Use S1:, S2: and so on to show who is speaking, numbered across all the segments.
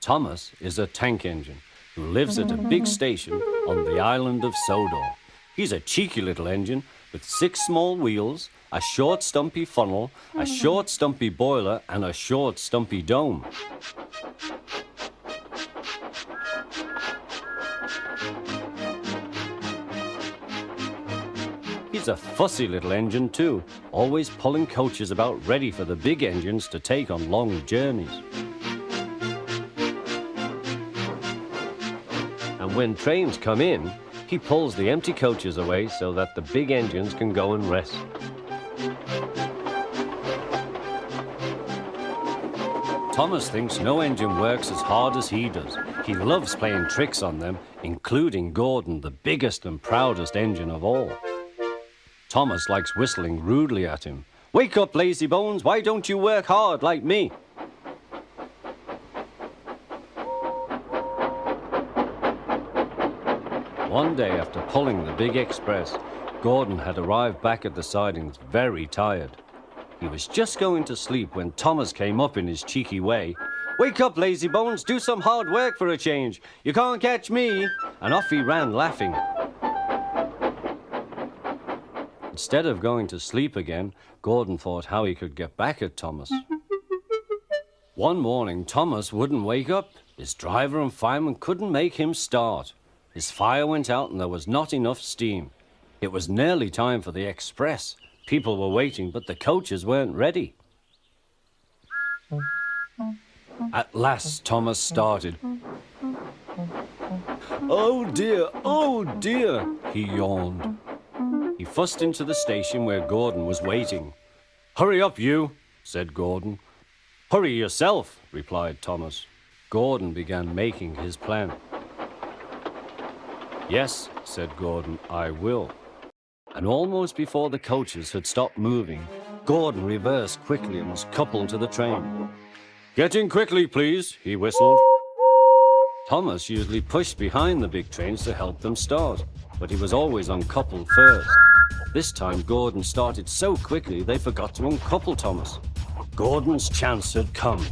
S1: Thomas is a tank engine who lives at a big station on the island of Sodor. He's a cheeky little engine with 6 small wheels, a short stumpy funnel, a short stumpy boiler and a short stumpy dome. He's a fussy little engine too, always pulling coaches about ready for the big engines to take on long journeys. And when trains come in, he pulls the empty coaches away so that the big engines can go and rest. Thomas thinks no engine works as hard as he does. He loves playing tricks on them, including Gordon, the biggest and proudest engine of all. Thomas likes whistling rudely at him. "Wake up, lazy bones, why don't you work hard like me?" One day after pulling the big express, Gordon had arrived back at the sidings very tired. He was just going to sleep when Thomas came up in his cheeky way. "Wake up, lazy bones, do some hard work for a change. You can't catch me." And off he ran laughing. Instead of going to sleep again, Gordon thought how he could get back at Thomas. One morning, Thomas wouldn't wake up. His driver and fireman couldn't make him start. His fire went out and there was not enough steam. It was nearly time for the express. People were waiting, but the coaches weren't ready. At last, Thomas started. Oh dear, he yawned. He fussed into the station where Gordon was waiting. "Hurry up, you," said Gordon. "Hurry yourself," replied Thomas. Gordon began making his plan. "Yes," said Gordon, "I will." And almost before the coaches had stopped moving, Gordon reversed quickly and was coupled to the train. "Get in quickly, please," he whistled. Thomas usually pushed behind the big trains to help them start, but he was always uncoupled first. This time Gordon started so quickly they forgot to uncouple Thomas. Gordon's chance had come.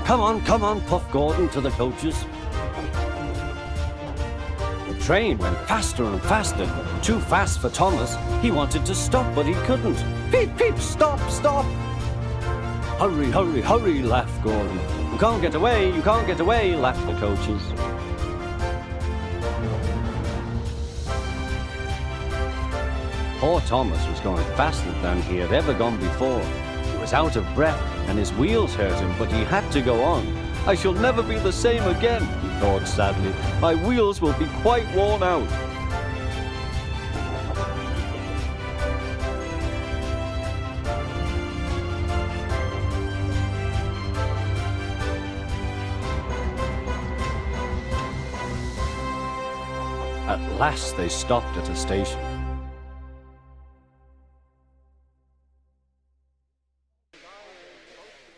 S1: Come on, puffed Gordon to the coaches. The train went faster and faster, too fast for Thomas. He wanted to stop, but he couldn't. "Peep, peep, stop, stop!" "Hurry, hurry, hurry," laughed Gordon. You can't get away, laughed the coaches. Poor Thomas was going faster than he had ever gone before. He was out of breath and his wheels hurt him, but he had to go on. "I shall never be the same again," he thought sadly. "My wheels will be quite worn out." At last they stopped at a station.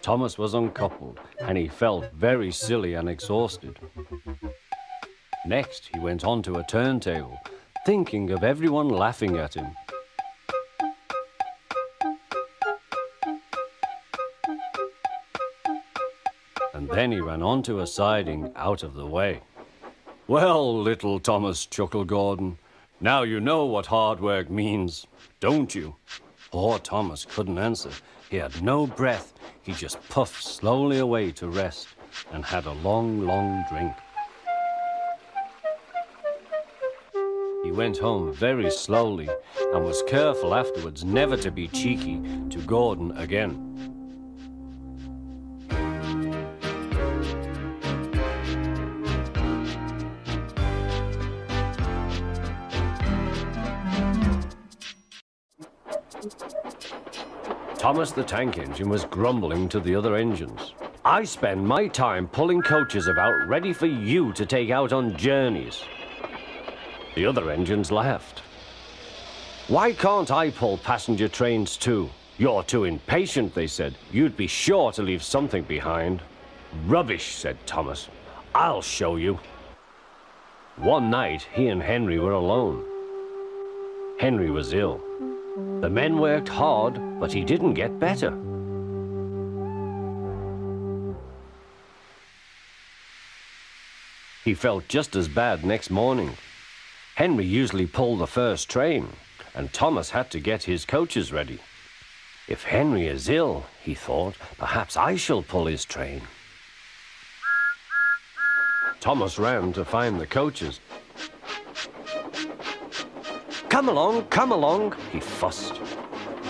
S1: Thomas was uncoupled, and he felt very silly and exhausted. Next, he went on to a turntable, thinking of everyone laughing at him. And then he ran onto a siding out of the way. "Well, little Thomas," chuckled Gordon, "now you know what hard work means, don't you?" Poor Thomas couldn't answer. He had no breath. He just puffed slowly away to rest and had a long, long drink. He went home very slowly and was careful afterwards never to be cheeky to Gordon again. Thomas the Tank Engine was grumbling to the other engines. I spend my time pulling coaches about ready for you to take out on journeys. The other engines laughed. Why can't I pull passenger trains too? You're too impatient, they said. You'd be sure to leave something behind. Rubbish, said Thomas. I'll show you. One night, he and Henry were alone. Henry was ill. The men worked hard, but he didn't get better. He felt just as bad next morning. Henry usually pulled the first train, and Thomas had to get his coaches ready. If Henry is ill, he thought, perhaps I shall pull his train. Thomas ran to find the coaches. Come along, he fussed.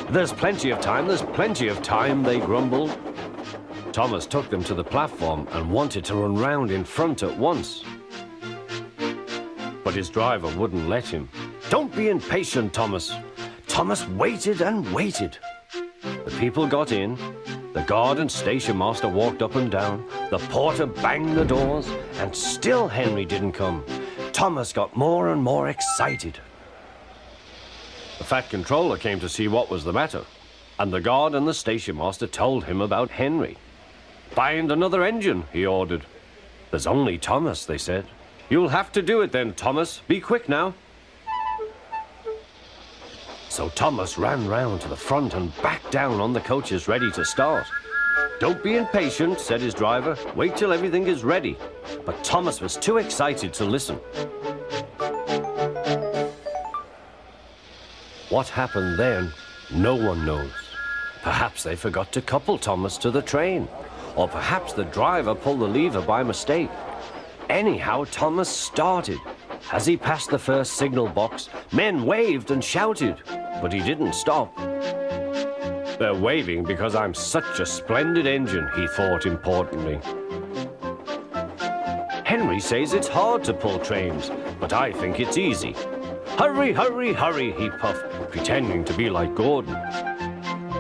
S1: There's plenty of time, they grumbled. Thomas took them to the platform and wanted to run round in front at once. But his driver wouldn't let him. Don't be impatient, Thomas. Thomas waited and waited. The people got in. The guard and station master walked up and down. The porter banged the doors, and still Henry didn't come. Thomas got more and more excited. The fat controller came to see what was the matter, and the guard and the station master told him about Henry. Find another engine, he ordered. There's only Thomas, they said. You'll have to do it then, Thomas. Be quick now. So Thomas ran round to the front and back down on the coaches ready to start. Don't be impatient, said his driver. Wait till everything is ready. But Thomas was too excited to listen. What happened then, no one knows. Perhaps they forgot to couple Thomas to the train, or perhaps the driver pulled the lever by mistake. Anyhow, Thomas started. As he passed the first signal box, men waved and shouted, but he didn't stop. They're waving because I'm such a splendid engine, he thought importantly. Henry says it's hard to pull trains, but I think it's easy. Hurry, hurry, hurry, he puffed, pretending to be like Gordon.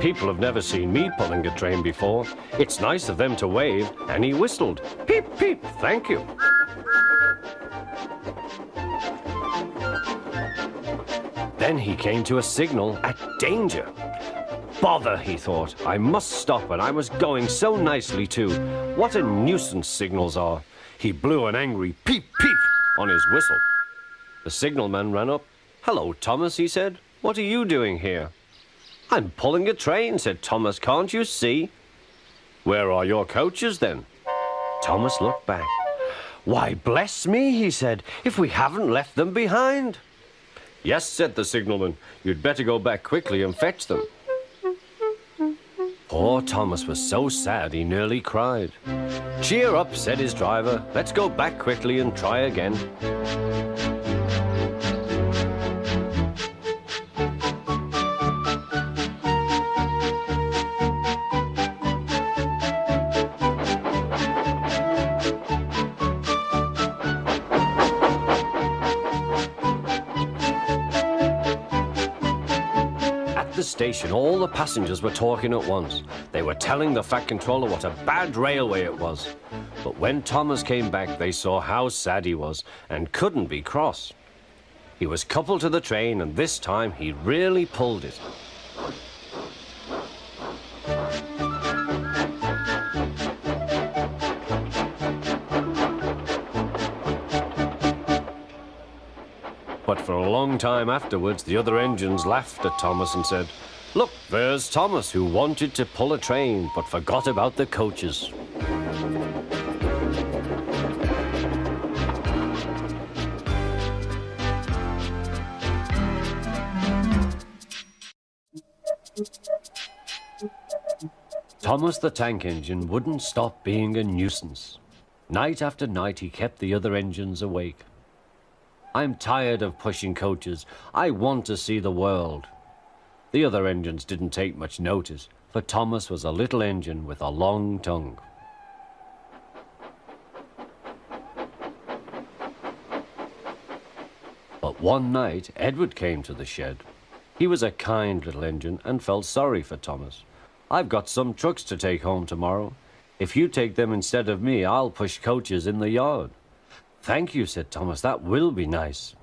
S1: People have never seen me pulling a train before. It's nice of them to wave, and he whistled. Peep, peep, thank you. Then he came to a signal at danger. Bother, he thought. I must stop, and I was going so nicely too. What a nuisance signals are. He blew an angry peep, peep on his whistle. The signalman ran up. Hello, Thomas, he said. What are you doing here? I'm pulling a train, said Thomas. Can't you see? Where are your coaches, then? Thomas looked back. Why, bless me, he said, if we haven't left them behind. Yes, said the signalman. You'd better go back quickly and fetch them. Poor Thomas was so sad he nearly cried. Cheer up, said his driver. Let's go back quickly and try again. Station, all the passengers were talking at once. They were telling the fat controller what a bad railway it was. But when Thomas came back, they saw how sad he was and couldn't be cross. He was coupled to the train, and this time he really pulled it. But for a long time afterwards, the other engines laughed at Thomas and said, Look, there's Thomas, who wanted to pull a train, but forgot about the coaches. Thomas the Tank Engine wouldn't stop being a nuisance. Night after night, he kept the other engines awake. I'm tired of pushing coaches. I want to see the world." The other engines didn't take much notice, for Thomas was a little engine with a long tongue. But one night, Edward came to the shed. He was a kind little engine and felt sorry for Thomas. "I've got some trucks to take home tomorrow. If you take them instead of me, I'll push coaches in the yard." "Thank you," said Thomas. "That will be nice."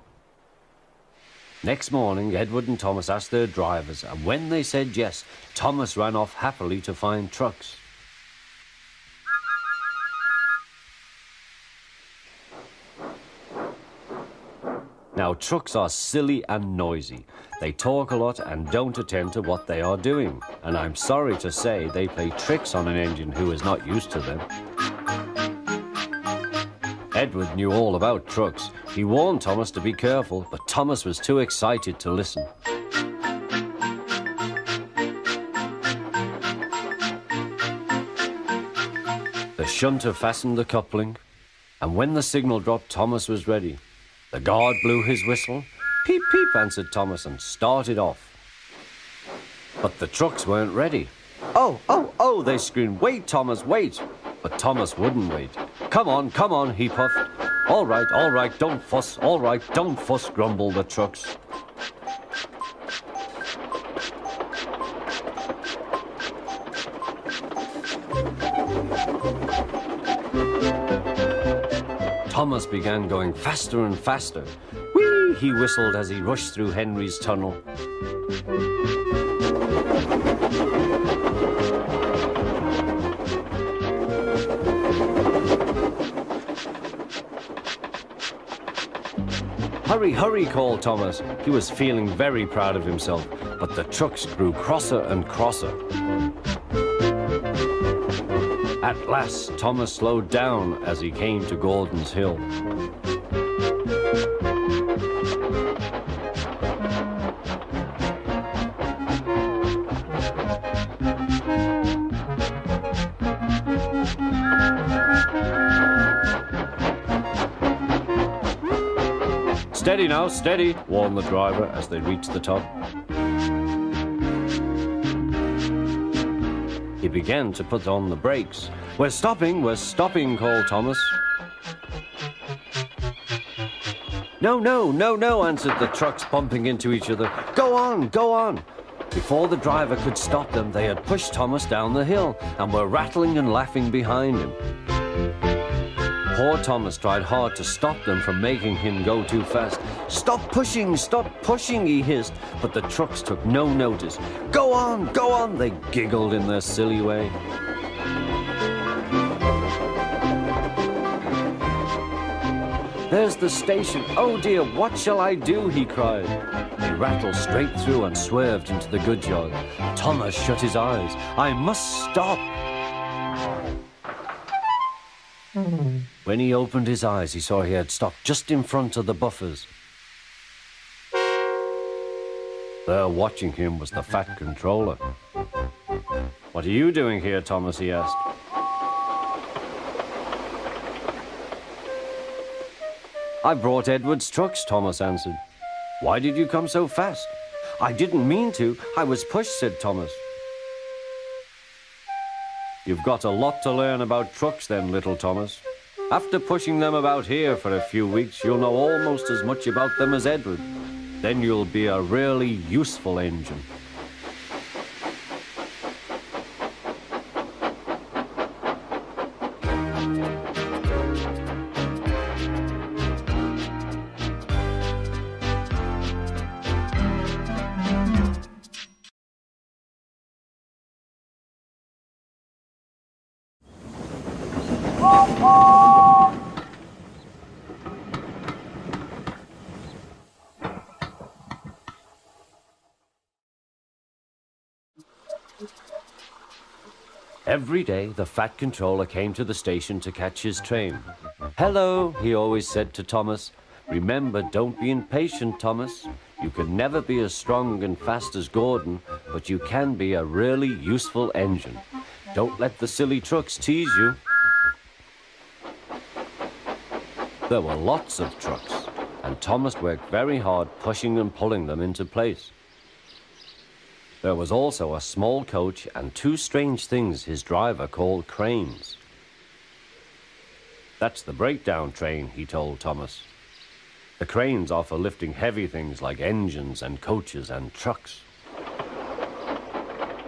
S1: Next morning, Edward and Thomas asked their drivers, and when they said yes, Thomas ran off happily to find trucks. Now, trucks are silly and noisy. They talk a lot and don't attend to what they are doing. And I'm sorry to say they play tricks on an engine who is not used to them. Edward knew all about trucks. He warned Thomas to be careful, but Thomas was too excited to listen. The shunter fastened the coupling, and when the signal dropped, Thomas was ready. The guard blew his whistle. "Peep, peep," answered Thomas, and started off. But the trucks weren't ready. "Oh, oh, oh," they screamed. "Wait, Thomas, wait." But Thomas wouldn't wait. Come on, he puffed. All right, don't fuss. All right, don't fuss," grumbled the trucks. Thomas began going faster and faster. "Whee!" he whistled as he rushed through Henry's tunnel. "Hurry, hurry," called Thomas. He was feeling very proud of himself, but the trucks grew crosser and crosser. At last, Thomas slowed down as he came to Gordon's Hill. "Steady now, steady," warned the driver as they reached the top. He began to put on the brakes. We're stopping, called Thomas. No, answered the trucks, bumping into each other. Go on. Before the driver could stop them, they had pushed Thomas down the hill and were rattling and laughing behind him. Poor Thomas tried hard to stop them from making him go too fast. Stop pushing, he hissed, but the trucks took no notice. Go on, they giggled in their silly way. There's the station. Oh dear, what shall I do? He cried. They rattled straight through and swerved into the goods yard. Thomas shut his eyes. I must stop. When he opened his eyes, he saw he had stopped just in front of the buffers. There watching him was the fat controller. What are you doing here, Thomas? He asked. I brought Edward's trucks, Thomas answered. Why did you come so fast? I didn't mean to. I was pushed, said Thomas. You've got a lot to learn about trucks then, little Thomas. After pushing them about here for a few weeks, you'll know almost as much about them as Edward. Then you'll be a really useful engine. Every day, the fat controller came to the station to catch his train. Hello, he always said to Thomas. Remember, don't be impatient, Thomas. You can never be as strong and fast as Gordon, but you can be a really useful engine. Don't let the silly trucks tease you. There were lots of trucks. and Thomas worked very hard pushing and pulling them into place. There was also a small coach and two strange things his driver called cranes. "That's the breakdown train," he told Thomas. "The cranes are for lifting heavy things like engines and coaches and trucks."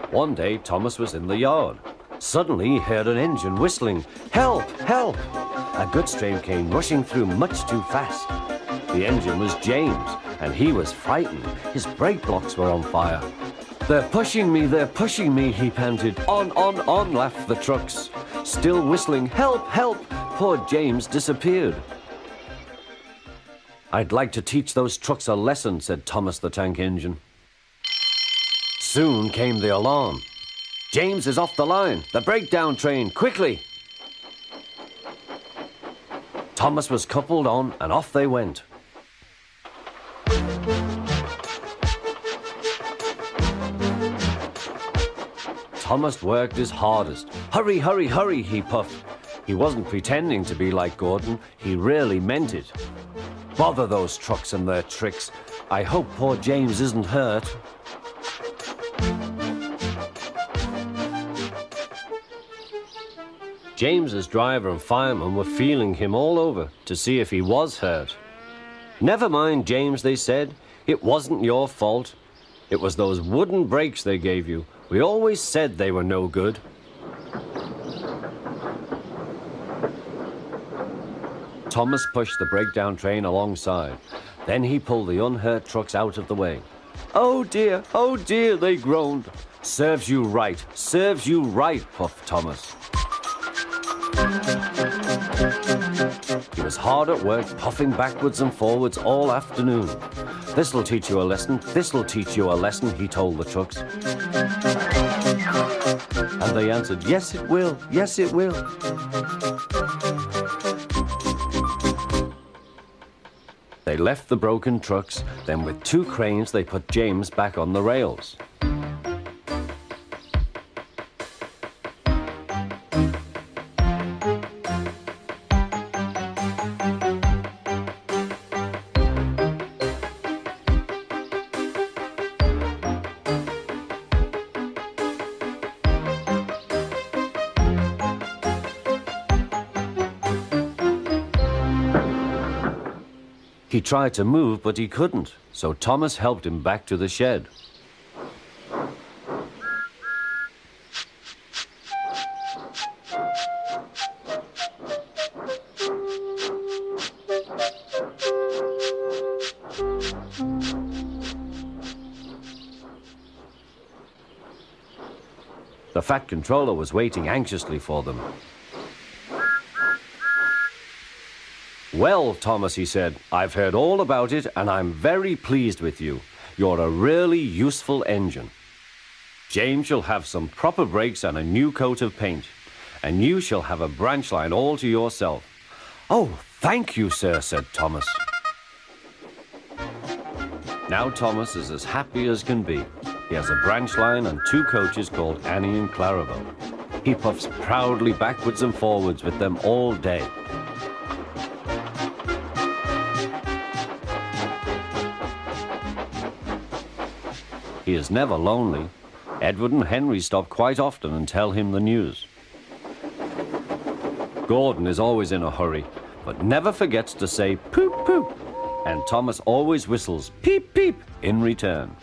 S1: One day, Thomas was in the yard. Suddenly, he heard an engine whistling, "Help! Help!" A goods train came rushing through much too fast. The engine was James, and he was frightened. His brake blocks were on fire. They're pushing me," he panted. On, laughed the trucks. Still whistling, "Help! Help!" Poor James disappeared. "I'd like to teach those trucks a lesson," said Thomas the tank engine. Soon came the alarm. "James is off the line! The breakdown train! Quickly!" Thomas was coupled on, and off they went. Thomas worked his hardest. "Hurry, hurry, hurry," he puffed. He wasn't pretending to be like Gordon. He really meant it. "Bother those trucks and their tricks. I hope poor James isn't hurt." James's driver and fireman were feeling him all over to see if he was hurt. "Never mind, James," they said. "It wasn't your fault. It was those wooden brakes they gave you. We always said they were no good." Thomas pushed the breakdown train alongside. Then he pulled the unhurt trucks out of the way. Oh dear, they groaned. Serves you right, puffed Thomas. He was hard at work, puffing backwards and forwards all afternoon. This'll teach you a lesson, he told the trucks. And they answered, yes it will. They left the broken trucks, then with two cranes they put James back on the rails. He tried to move, but he couldn't, so Thomas helped him back to the shed. The Fat Controller was waiting anxiously for them. Well, Thomas, he said, I've heard all about it and I'm very pleased with you. You're a really useful engine. James shall have some proper brakes and a new coat of paint. And you shall have a branch line all to yourself. Oh, thank you, sir, said Thomas. Now Thomas is as happy as can be. He has a branch line and two coaches called Annie and Clarabelle. He puffs proudly backwards and forwards with them all day. He is never lonely. Edward and Henry stop quite often and tell him the news. Gordon is always in a hurry, but never forgets to say poop, poop. And Thomas always whistles peep, peep in return.